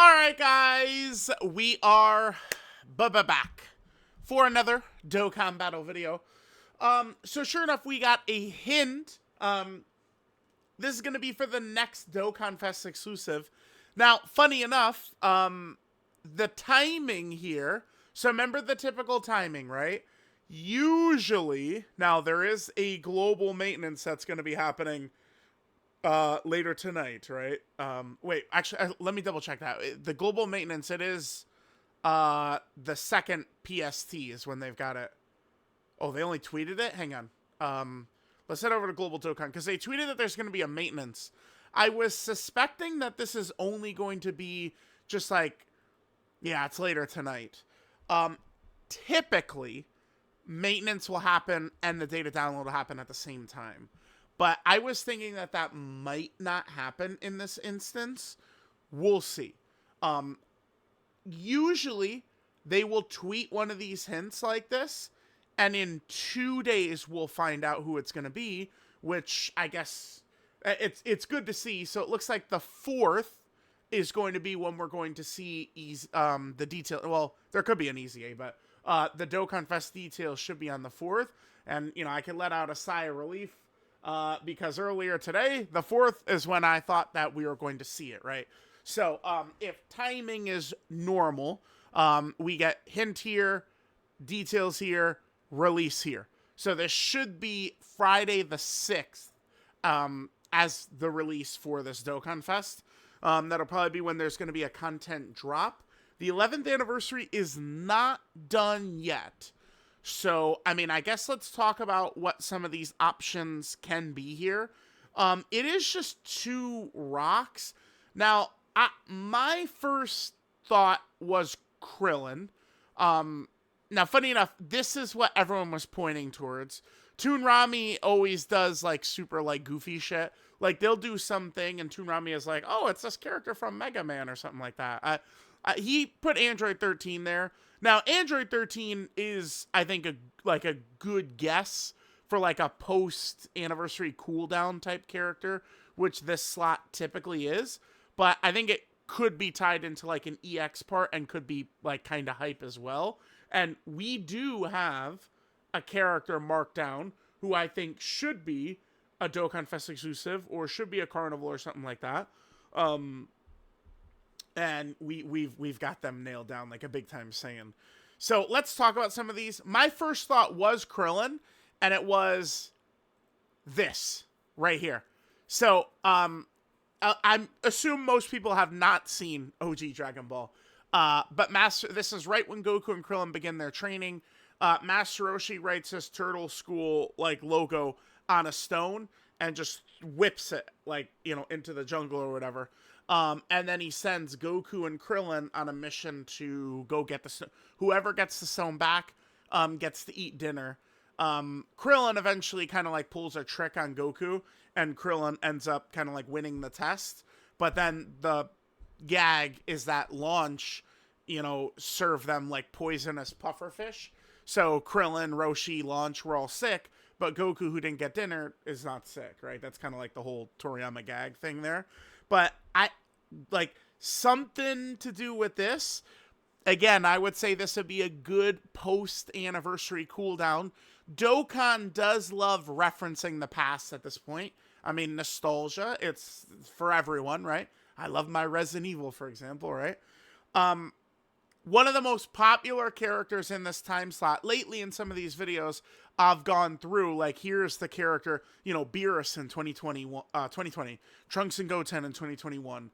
Alright, guys, we are back for another Dokkan battle video. So sure enough, we got a hint. This is going to be for the next Doconfest exclusive. Now, funny enough, the timing here, so remember the typical timing, right? Usually, now there is a global maintenance that's going to be happening later tonight, right? Wait, actually, let me double check that. The global maintenance, it is the second PST is when they've got it. Oh, they only tweeted it? Hang on. Let's head over to Global Dokkan, because they tweeted that there's going to be a maintenance. I was suspecting that this is only going to be just like, yeah, it's later tonight. Typically, maintenance will happen and the data download will happen at the same time. But I was thinking that that might not happen in this instance. We'll see. Usually, they will tweet one of these hints like this, and in 2 days, we'll find out who it's going to be, which I guess it's good to see. So it looks like the 4th is going to be when we're going to see the detail. Well, there could be an EZA, but the Doconfest details should be on the 4th. And, you know, I can let out a sigh of relief. Because earlier today, the 4th is when I thought that we were going to see it, right? So, if timing is normal, we get hint here, details here, release here. So this should be Friday the 6th, as the release for this Dokkan Fest. That'll probably be when there's going to be a content drop. The 11th anniversary is not done yet. So, I mean, I guess let's talk about what some of these options can be here. It is just 2 rocks. Now, my first thought was Krillin. Now, funny enough, this is what everyone was pointing towards. Toon Rami always does, like, super, like, goofy shit. Like, they'll do something, and Toon Rami is like, oh, it's this character from Mega Man or something like that. He put Android 13 there. Now, Android 13 is, I think, a good guess for like a post-anniversary cooldown type character, which this slot typically is. But I think it could be tied into like an EX part and could be like kind of hype as well. And we do have a character marked down who I think should be a Dokkan Fest exclusive or should be a Carnival or something like that. And we've got them nailed down like a big time saying. So let's talk about some of these. My first thought was Krillin, and it was this right here. So I assume most people have not seen OG Dragon Ball. But this is right when Goku and Krillin begin their training. Master Roshi writes his Turtle School like logo on a stone and just whips it like, you know, into the jungle or whatever. And then he sends Goku and Krillin on a mission to go get the stone. Whoever gets the stone back gets to eat dinner. Krillin eventually kind of like pulls a trick on Goku, and Krillin ends up kind of like winning the test. But then the gag is that Launch, you know, serve them like poisonous pufferfish. So Krillin, Roshi, Launch were all sick, but Goku, who didn't get dinner, is not sick, right? That's kind of like the whole Toriyama gag thing there. But I like something to do with this. Again, I would say this would be a good post-anniversary cooldown. Dokkan does love referencing the past at this point. I mean, nostalgia, it's for everyone, right? I love my Resident Evil, for example, right? One of the most popular characters in this time slot lately in some of these videos I've gone through, like here's the character, you know, Beerus in 2020, Trunks and Goten in 2021,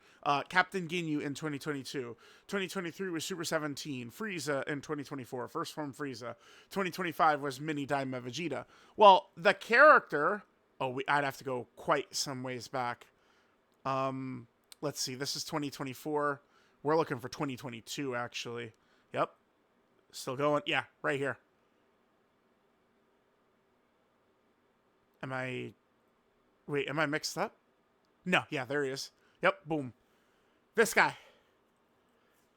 Captain Ginyu in 2022, 2023 was Super 17, Frieza in 2024, First Form Frieza, 2025 was Mini Daima Vegeta. Well, the character, I'd have to go quite some ways back. Let's see, this is 2024. We're looking for 2022, actually. Yep. Still going. Yeah, right here. Am I mixed up? No, yeah, there he is. Yep, boom. This guy.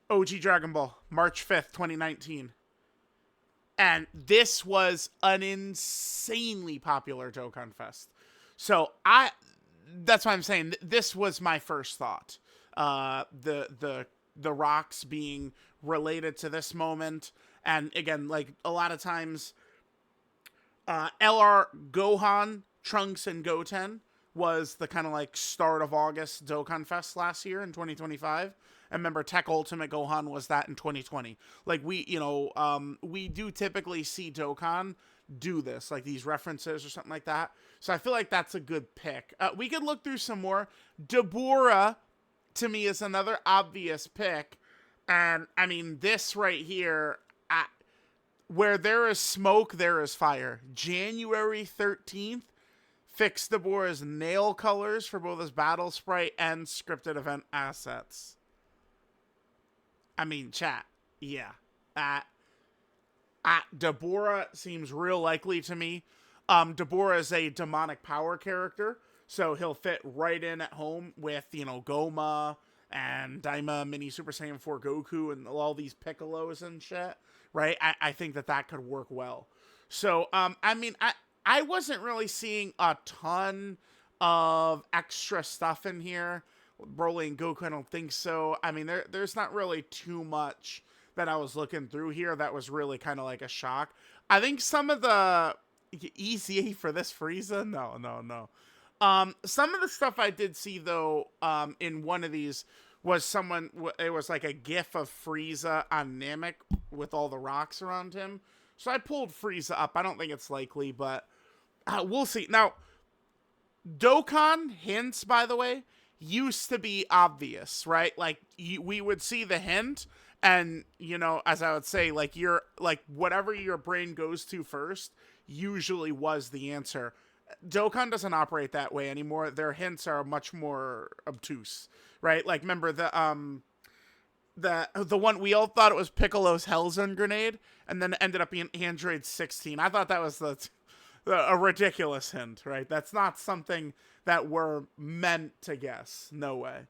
OG Dragon Ball, March 5th, 2019. And this was an insanely popular Dokkan Fest. So that's why I'm saying this was my first thought. The the rocks being related to this moment. And again, like a lot of times, LR Gohan, Trunks, and Goten was the kind of like start of August Dokkanfest last year in 2025. And remember, Tech Ultimate Gohan was that in 2020. Like we do typically see Dokkan do this, like these references or something like that. So I feel like that's a good pick. We could look through some more. Dabura, to me, is another obvious pick. And I mean, this right here, where there is smoke, there is fire. January 13th, fixed Dabura's nail colors for both his battle sprite and scripted event assets. I mean, chat. Yeah. Dabura seems real likely to me. Dabura is a demonic power character, so he'll fit right in at home with, Goma and Daima Mini Super Saiyan 4 Goku and all these Piccolos and shit, right? I think that could work well. So, I mean, I wasn't really seeing a ton of extra stuff in here. Broly and Goku, I don't think so. I mean, there's not really too much that I was looking through here that was really kind of like a shock. I think some of the EZA for this Frieza, no. Some of the stuff I did see though, in one of these was it was like a gif of Frieza on Namek with all the rocks around him. So I pulled Frieza up. I don't think it's likely, but we'll see. Now, Dokkan hints, by the way, used to be obvious, right? Like we would see the hint, and as I would say, like whatever your brain goes to first usually was the answer. Dokkan doesn't operate that way anymore. Their hints are much more obtuse, right? Like remember the one we all thought it was Piccolo's Hellzen grenade, and then it ended up being Android 16. I thought that was a ridiculous hint, right? That's not something that we're meant to guess. No way.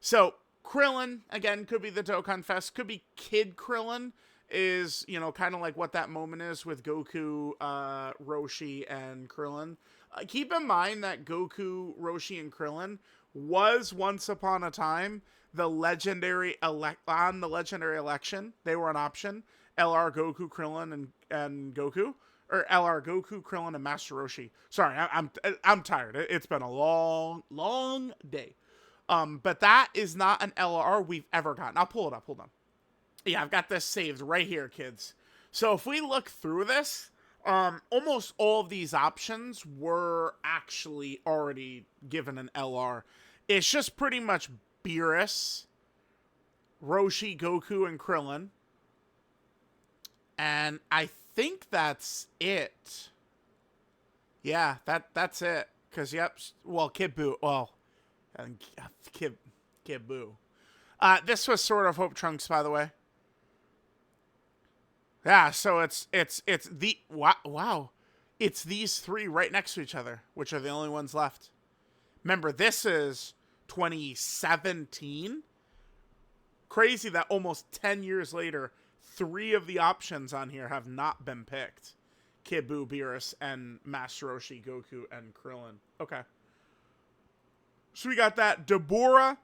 So Krillin, again, could be the Doconfest. Could be Kid Krillin is, kind of like what that moment is with Goku, Roshi, and Krillin. Keep in mind that Goku, Roshi, and Krillin was once upon a time the legendary on the legendary election. They were an option. LR Goku, Krillin, and Goku. Or LR Goku, Krillin, and Master Roshi. Sorry, I'm tired. It's been a long day. But that is not an LR we've ever gotten. I'll pull it up. Hold on. Yeah, I've got this saved right here, kids. So if we look through this, almost all of these options were actually already given an LR. It's just pretty much Beerus, Roshi, Goku, and Krillin. And I think that's it. Yeah, that's it. Because, Kid Buu. Well, Kid Buu. This was Sword of Hope Trunks, by the way. Yeah, so it's the wow. It's these three right next to each other, which are the only ones left. Remember, this is 2017. Crazy that almost 10 years later, 3 of the options on here have not been picked. Kid Buu, Beerus, and Master Roshi, Goku, and Krillin. Okay. So we got that. Dabura.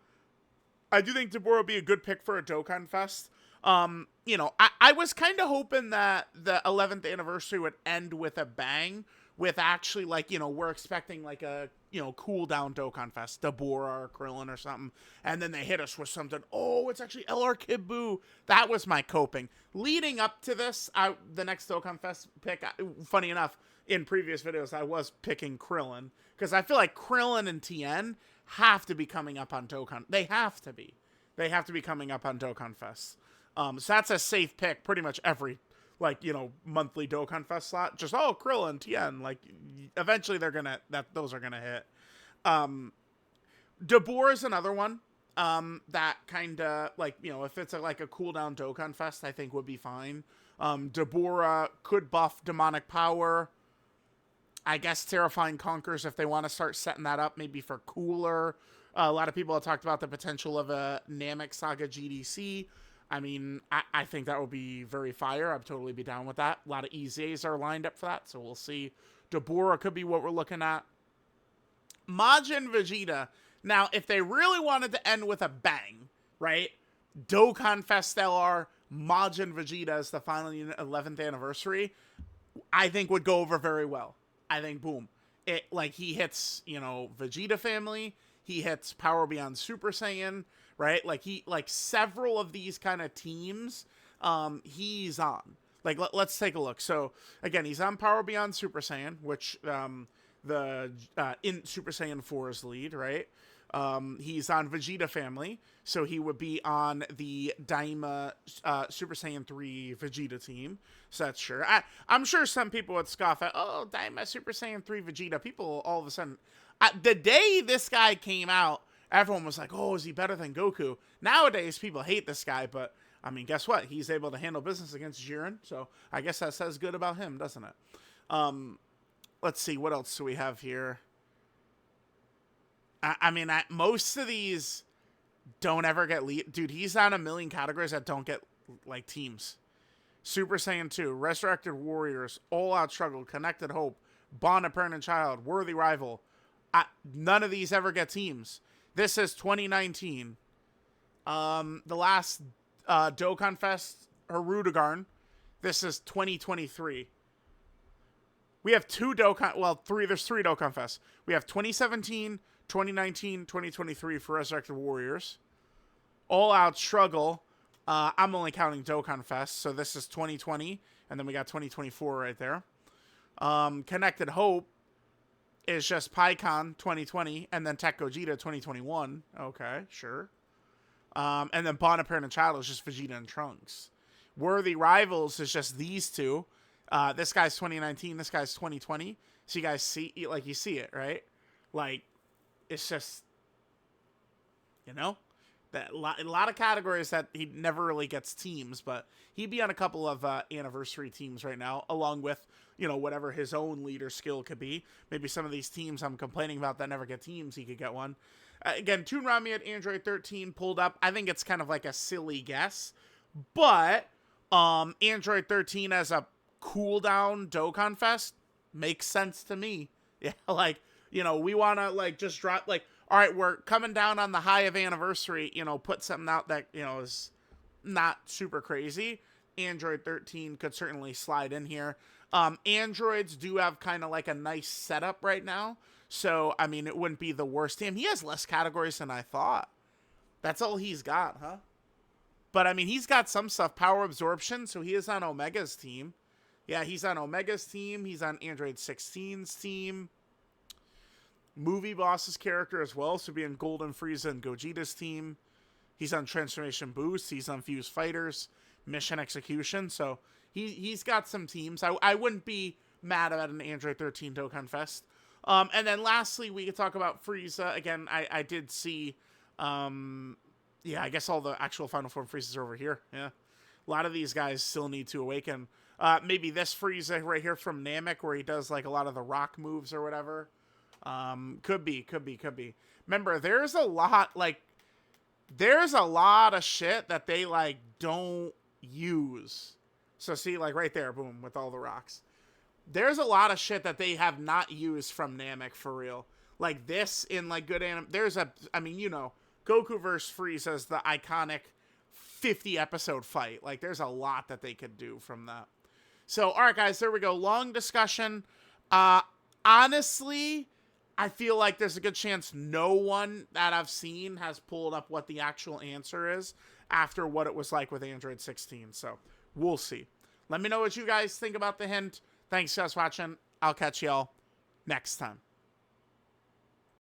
I do think Dabura would be a good pick for a Doconfest. I was kind of hoping that the 11th anniversary would end with a bang, with actually, we're expecting, a, cool-down Doconfest, Dabura or Krillin or something, and then they hit us with something, it's actually LR Kid Buu. That was my coping. Leading up to this, the next Doconfest pick, funny enough, in previous videos, I was picking Krillin, because I feel like Krillin and Tien have to be coming up on Dokkan. They have to be. They have to be coming up on Doconfest. So that's a safe pick pretty much every, monthly Doconfest slot. Just, Krillin, Tien. Eventually those are gonna hit. Dabura is another one. That kind of, if it's a cooldown Doconfest, I think would be fine. Dabura could buff Demonic Power. I guess Terrifying Conquers, if they want to start setting that up, maybe for cooler. A lot of people have talked about the potential of a Namek Saga GDC. I mean, I think that would be very fire. I'd totally be down with that. A lot of EZAs are lined up for that, so we'll see. Dabura could be what we're looking at. Majin Vegeta. Now, if they really wanted to end with a bang, right? Dokkanfest LR, Majin Vegeta as the final unit 11th anniversary, I think would go over very well. I think, boom. It, like, he hits, you know, Vegeta family. He hits Power Beyond Super Saiyan, right? Like, several of these kind of teams, he's on. Like, let's take a look. So, again, he's on Power Beyond Super Saiyan, which, in Super Saiyan 4's lead, right? He's on Vegeta family, so he would be on the Daima Super Saiyan 3 Vegeta team. So that's sure. I'm sure some people would scoff at, oh, Daima Super Saiyan 3 Vegeta. People all of a sudden, the day this guy came out, everyone was like, oh, is he better than Goku? Nowadays, people hate this guy, but I mean, guess what? He's able to handle business against Jiren, so I guess that says good about him, doesn't it? Let's see, what else do we have here? I mean, most of these don't ever get lead. Dude, he's on a million categories that don't get, like, teams. Super Saiyan 2, Resurrected Warriors, All Out Struggle, Connected Hope, Bond of Parent and Child, Worthy Rival. None of these ever get teams. This is 2019. The last Doconfest, Harudagarn. This is 2023. We have there's three Doconfests. We have 2017, 2019, 2023 for Resurrected Warriors. All Out Struggle. I'm only counting Doconfest, so this is 2020, and then we got 2024 right there. Connected Hope is just PyCon 2020, and then Tech Gogeta 2021. Okay, sure. And then Bond of Parent and Child is just Vegeta and Trunks. Worthy Rivals is just these two. This guy's 2019, this guy's 2020. So you guys see, like, you see it, right? Like, it's just, you know, that a lot of categories that he never really gets teams, but he'd be on a couple of anniversary teams right now, along with, you know, whatever his own leader skill could be. Maybe some of these teams I'm complaining about that never get teams, he could get one. Again, Toon Rami at Android 13 pulled up. I think it's kind of like a silly guess, but Android 13 as a cooldown Doconfest makes sense to me. Yeah, like, you know, we want to, like, just drop, like, all right, we're coming down on the high of anniversary, you know, put something out that, you know, is not super crazy. Android 13 could certainly slide in here. Androids do have kind of like a nice setup right now. So, I mean, it wouldn't be the worst team. He has less categories than I thought. That's all he's got, huh? But, I mean, he's got some stuff. Power Absorption, so he is on Omega's team. Yeah, he's on Omega's team. He's on Android 16's team. Movie Boss's character as well, so be in Golden Frieza and Gogeta's team. He's on Transformation Boost. He's on Fuse Fighters, Mission Execution. So he's got some teams. I wouldn't be mad about an Android 13 Doconfest. And then lastly, we could talk about Frieza. Again, I did see, yeah, I guess all the actual Final Form Friezas are over here. Yeah. A lot of these guys still need to awaken. Maybe this Frieza right here from Namek, where he does like a lot of the rock moves or whatever. Could be. Remember, there's a lot of shit that they, like, don't use. So see, like, right there, boom, with all the rocks. There's a lot of shit that they have not used from Namek, for real. Like, this in, like, good anime. I mean, you know, Goku vs. Frieza is the iconic 50-episode fight. Like, there's a lot that they could do from that. So, alright, guys, there we go. Long discussion. Honestly, I feel like there's a good chance no one that I've seen has pulled up what the actual answer is after what it was like with Android 16. So, we'll see. Let me know what you guys think about the hint. Thanks, guys, for watching. I'll catch y'all next time.